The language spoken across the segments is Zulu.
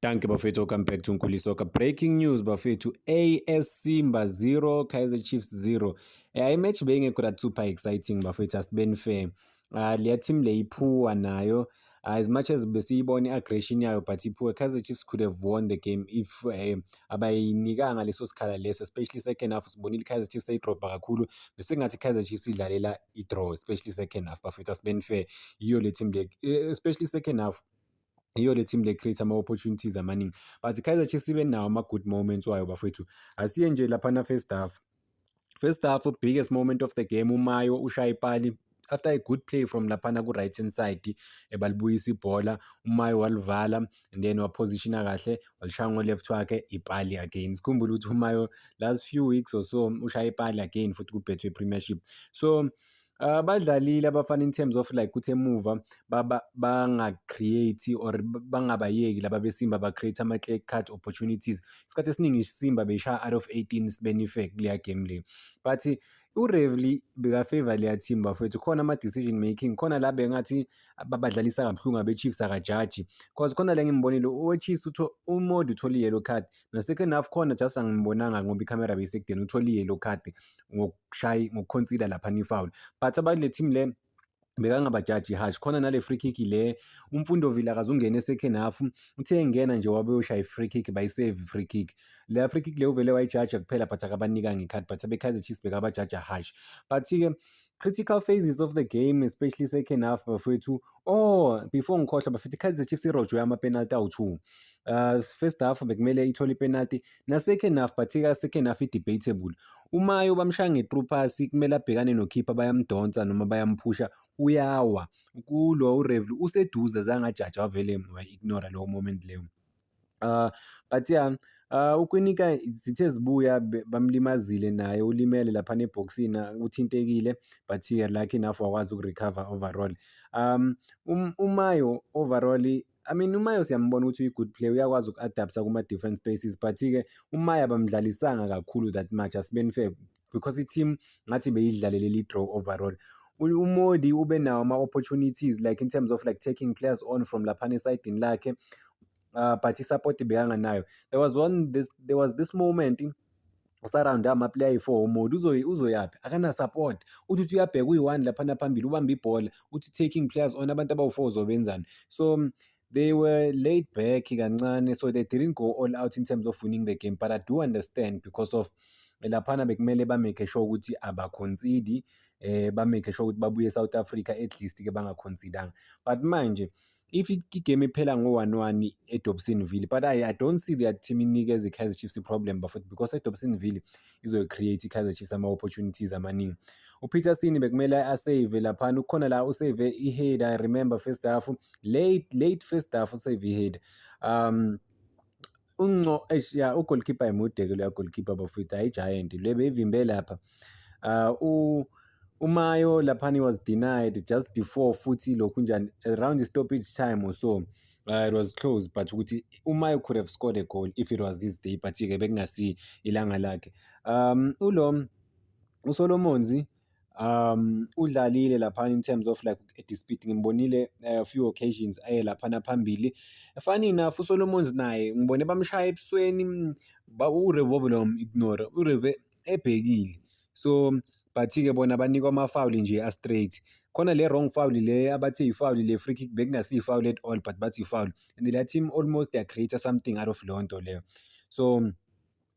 Danke bafethu, welcome back to Nkulisoka. Breaking news bafethu, AS Simba 0 Kaizer Chiefs 0. Imatch beyingekho that super exciting bafethu, asibeni fair. Leya team le iphuwa nayo, as much as besiyibona i-aggression yayo but iphuwa. Kaizer Chiefs could have won the game if abayinikanga leso sikhala leso, especially second half. Sibonile Kaizer Chiefs ayidropha kakhulu, bese ngathi Kaizer Chiefs idlalela i-draw, especially second half bafethu, asibeni fair. Yiyo le team le, especially second half, yiyo le team le create ama-opportunities amaningi, but Kaizer Chiefs ibe nawo ama-good moments wayo bafethu. Asiye nje laphana first half biggest moment of the game, uMayo ushaya ipali after a good play from laphana ku-right hand side, balibuyisa ibhola, uMayo walivala and then wapositiona kahle, walishaya ngo-left wakhe ipali again. Sikhumbule ukuthi uMayo last few weeks or so ushaya ipali again futhi ku-Betway Premiership. So badlalile abafana in terms of like kuthi emuva banga-create or bangabayeki laba beSimba ba-create ama-clear cut opportunities. Isikhathi esiningi iSimba beyishaya out of 18 sibeni effect kuleya game le, but uRevli bekafavor leya team bafethu. Khona ama-decision making, khona la bengathi badlalisa kabuhlungu abe-Chiefs akajaji, cause khona la ngimbonile owe-Chiefs uModi uthole i-yellow card, na-second half khona just angimbonanga ngoba ikhamera beyisekudeni, uthole i-yellow card ngokuconsider laphana i-foul. But abale team le bekangabajaji harsh. Khona nale free kick le uMfundo Villa akazungena e-second half, uthe engena nje wabe ushaya i-free kick, bayisave i-free kick. Le free kick le uvele wayijaja kuphela but akabanikanga i-card, but abe-Kaizer Chiefs bekabajaja harsh. But-ke critical phases of the game, especially second half bafethu, before ngikhohlwa bafethu, Kaizer Chiefs irojwe ama-penalty awu-2. First half bekumele ithole i-penalty na second half, but-ke second half i-debatable. uMayo bamshaya nge-through pass, kumele abhekane nokhipha, bayamdonsa noma bayamphusha, uyawa kulo uRevli useduze, azange ajaja, wavele wa-ignore lowo moment leyo. But yeah, uKwinika zithe zibuya bamlimazile naye, ulimele laphana eboxini, uthintekile, but here lucky enough wakwazi ukurecover overall. uMayo overall, I mean uMayo siyambona ukuthi uyi-good player, uyakwazi uku-adapta kuma-different spaces, but-ke uMayo abamdlalisanga kakhulu that much, asibeni fair, because i-team ngathi beyidlalele li-draw overall. uModi ube nawo ama-opportunities like in terms of like taking players on from laphana esayidini lakhe, but i-support bekanganayo. There was this moment usaround ama-player ayi-4, uModi uzoyaphi, akana-support. Uthi uyabheka uyi-1 laphana phambili, ubamba ibhola, uthi taking players on, abantu abawu-4 uzobenzani. So they were laid back kancane, so they didn't go all out in terms of winning the game, but I do understand because of laphana bekumele ba-make sure ukuthi abaconcede, ba-make sure ukuthi babuye eSouth Africa at least-ke bangaconsidanga. But manje if igame iphela ngo-1-1 eDobsonville, but I don't see that team inikeza i-Kaizer Chiefs i-problem bafethu, because eDobsonville izoyi-create i-Kaizer Chiefs ama-opportunities amaningi. uPeterson bekumele asave laphana, ukhona la usave i-header, I remember first half, late first half usave i-header. uGoalkeeper emude-ke loya goalkeeper bafethu, ayi-giant le beyivimbe lapha. uMayo laphana he was denied just before futhi lokhu njani, around the stoppage time or so. It was close, but ukuthi uMayo could have scored a goal if it was his day, but-ke bekungasi ilanga lakhe. uSolomonzi udlalile laphana in terms of like dispute, ngimbonile a few occasions aye laphana phambili. Funny enough uSolomonzi naye ngibone bamshaya ebusweni, uRevo lo ignore, uRevo ebhekile. So but-ke bona banikwa ama-foul nje a-straight. Khona le wrong foul le abathi i-foul, le free kick bekungasi i-foul at all, but bathi i-foul, and the team almost they create something out of leyo nto leyo. So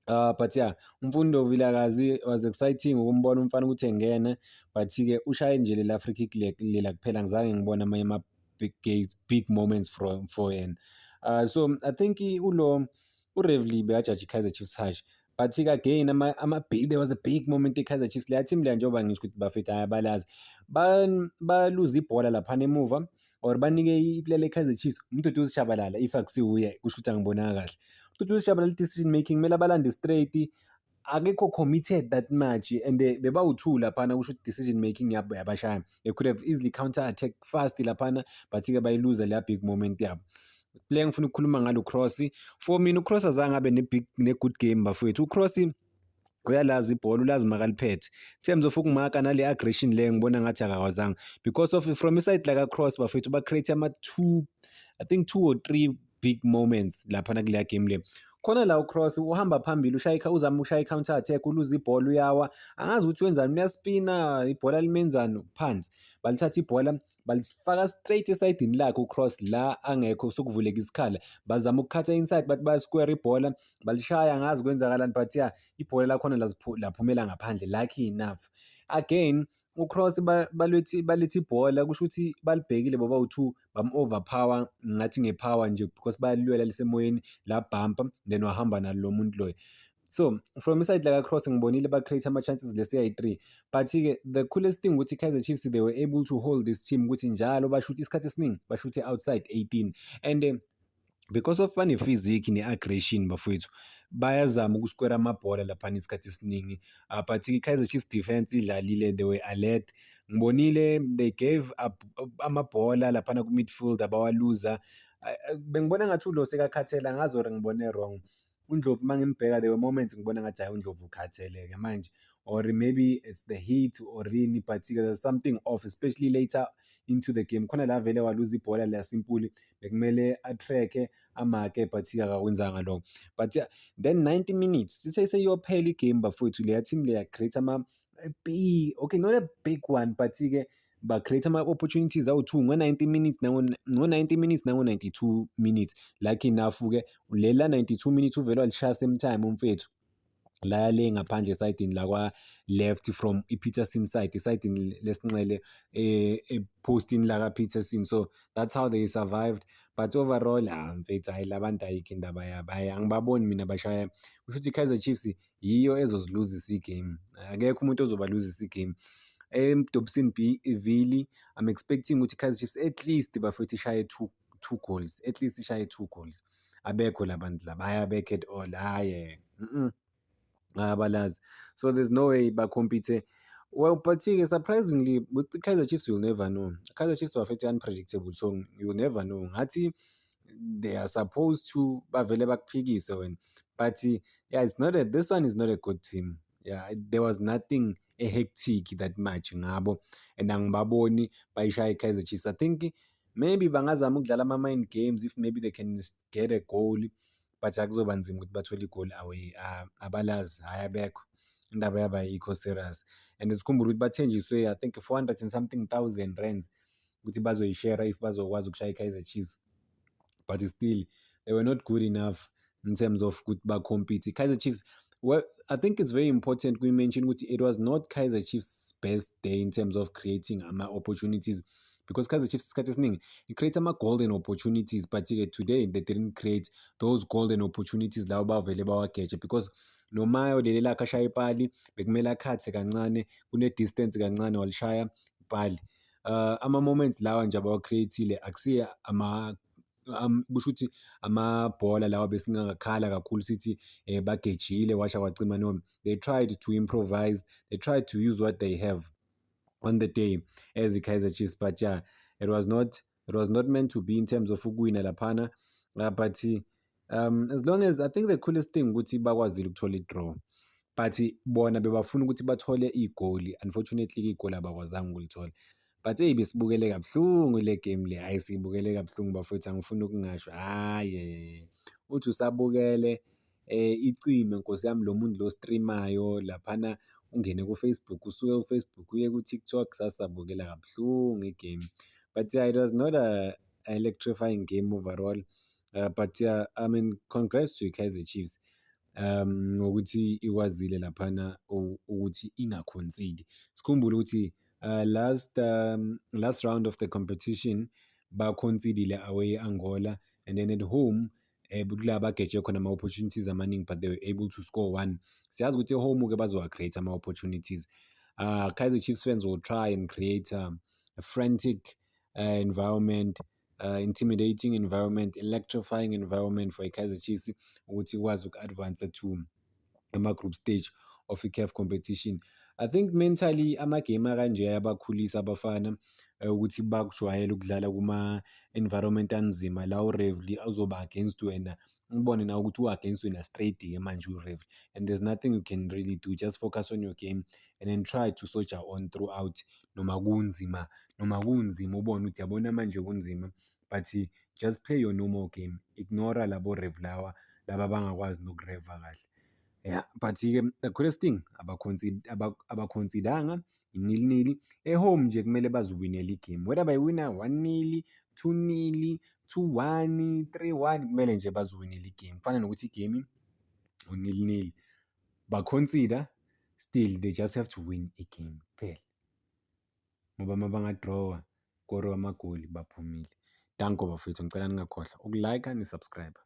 but yeah, uMfundo Vilakazi was exciting ukumbona umfana ukuthi engene, but-ke ushaye nje lela free kick lela kuphela, ngizange ngibona amanye ama-big moments for yena. So I think uRevli beyajaji i-Kaizer Chiefs harsh, but-ke again there was a big moment i-Kaizer Chiefs, leya team leya njengoba ngisho ukuthi bafethu ayabalazi, baluza ibhola laphana emuva, or banike iplayer le-Kaizer Chiefs uMduduzi Shabalala, if akusiwuye kusho ukuthi angibonanga kahle. uMduduzi Shabalala decision making kumele abalande straight, akekho committed that much, and bebawu-2 laphana, kusho ukuthi decision making yabo yabashaya. They could have easily counter attack fast laphana, but-ke bayiluza leya big moment yabo. Player ngifuna ukukhuluma ngalo uCross. For mina uCross azange abe ne-good game bafethu. uCross uyalazi ibhola, ulazi makaliphethe. In terms of ukumaka nale aggression le ngibona ngathi akakwazanga, because of from iside like a Cross bafethu ba-create I think 2 or 3 big moments laphana kuleya game le. Khona la uCross uhamba phambili uzama ukushaya i-counter attack, uluza ibhola uyawa, angazi ukuthi wenzani, uyaspina ibhola limenzani phansi. Balithatha ibhola balifaka straight esayidini lakhe uCross la angekho sekuvuleka isikhala, bazama ukukhatha inside bathi baya-square ibhola, balishaya angazi kwenzakalani but yeah, ibhola lakhona laphumela ngaphandle, lucky enough. Again, uCross baletha ibhola kusho ukuthi balibhekile bobawu-two bam-overpower ngathi ngepower nje because bayalilwela lisemoyeni la-bumper then wahamba nalo lo muntu loyo. So from iside laka-Cross ngibonile ba-create ama-chances lesi ayi-three, but-ke the coolest thing ukuthi i-Kaizer Chiefs they were able to hold this team ukuthi njalo bashuthe isikhathi esiningi bashuthe outside 18 and because of bane-physique ne-aggression bafowethu bayazama ukuskwera amabhola laphana isikhathi esiningi, but i-Kaizer Chiefs defense idlalile, they were alert. Ngibonile they gave up amabhola laphana ku-midfield abawaluza. Bengibona ngathi uLo sekakhathele, angazi or ngibone wrong. UNdlovu uma ngimbheka there were moments ngibona ngathi hayi uNdlovu ukhathele-ke manje, or maybe it's the heat or ini, but there's something off especially later into the game. Khona la vele waluza ibhola la simply bekumele a-track-e amake but akakwenzanga lokho. But yeah, then 90 minutes sithe seyophela igame bafowethu, leya team leya create okay, not a big one but-ke ba-create ama-opportunities awu-two ngo-90 minutes ngo-90 minutes nango-92 minutes. Lucky enough-ke lela 92 minutes uvele walishaya same time umfethu la le ngaphandle esayidini lakwa-left from i-Peterson side, esayidini lesinxele ephostini laka-Peterson. So that's how they survived, but overall mfethu hayi labantu ayikho indaba yabo, hayi angibaboni mina bashaya. Kusho ukuthi i-Kaizer Chiefs yiyo ezoziluzisa igame, akekho umuntu ozobaluzisa igame. Dobson Vili, I'm expecting ukuthi i-Kaizer Chiefs at least bafethu ishaye two goals, at least ishaye 2 goals. Abekho labantu laba, hayi abekho at all, hayi abalazi. So there's no way bacompete. Well, but-ke surprisingly with the Kaizer Chiefs you'll never know. Kaizer Chiefs bafethu unpredictable, so you'll never know. Ngathi they are supposed to bavele bakuphikise wena, but yeah, this one is not a good team. Yeah, there was nothing hectic that much ngabo, and angibaboni bayishaya i-Kaizer Chiefs. I think maybe bangazama ukudlala ama-mind games if maybe they can get a goal, but akuzoba nzima ukuthi bathole igoli away. Abalazi, hayi abekho, indaba yabo ayikho serious. And sikhumbule ukuthi bathenjiswe I think 400 and something thousand rands ukuthi bazoyishare if bazokwazi ukushaya i-Kaizer Chiefs, but still they were not good enough in terms of ukuthi bacompete. Kaizer Chiefs, well, I think it's very important we mention ukuthi it was not Kaizer Chiefs best day in terms of creating ama-opportunities, because Kaizer Chiefs isikhathi esiningi i-create ama-golden opportunities, but today they didn't create those golden opportunities lawo bavele bawageje, because noMayo leli lakhe ashaya ipali bekumele akhathe kancane, kune-distance kancane walishaya ipali. Ama-moments lawa nje abawa-create-ile akusiye kusho ukuthi amabhola lawa besingakhala kakhulu sithi bagejile washa wacima, no, they tried to improvise, they tried to use what they have on the day as i-Kaizer Chiefs, but yeah, it was not meant to be in terms of ukuwina laphana. But as long as, I think the coolest thing ukuthi bakwazile ukuthola i-draw, but bona bebafuna ukuthi bathole igoli, unfortunately igoli abakwazanga ukulithola. But besibukele kabuhlungu le game le, hayi siyibukele kabuhlungu bafowethu, angifuni ukungasho, hhayi uthi usabukele icime nkosi yami lo muntu lo streamayo laphana, ungene ku-Facebook, usuke ku-Facebook uye ku-TikTok, sasabukela kabuhlungu igame. But yeah, it was not a electrifying game overall, but yeah, I mean congrats to i-Kaizer Chiefs ngokuthi ikwazile laphana ukuthi ingaconcede. Sikhumbule ukuthi last round of the competition baconcedile away Angola, and then at home kula bageje khona ama-opportunities amaningi, but they were able to score one. Siyazi ukuthi home-ke bazowa-create ama-opportunities. Kaizer Chiefs fans will try and create a frantic environment, intimidating environment, electrifying environment for i-Kaizer Chiefs ukuthi ikwazi uku-advance to ama-group stage of i-CAF competition. I think mentally amagame akanje ayabakhulisa abafana ukuthi bakujwayele ukudlala kuma-environment anzima la uRevli azoba against wena, ubone nawe ukuthi u-against wena straight-ke manje uRevli, and there's nothing you can really do, just focus on your game and then try to soldier on throughout. Noma kunzima ubone ukuthi yabona manje kunzima, but just play your normal game, ignora labo rev lawa laba abangakwazi nokureva kahle. Yeah, but-ke the coolest thing abakhonsidanga i-0-0 ehome nje kumele baziwinele igame, whether bayiwina 1-0, 2-0, 2-1, 3-1, kumele nje baziwinele igame. Kufana nokuthi igame u-0-0 ba-consider still they just have to win igame kuphela, ngoba uma bangadrowa koro amagoli baphumile. Danko bafethu, ngicela ningakhohlwa ukulike nisubscribe.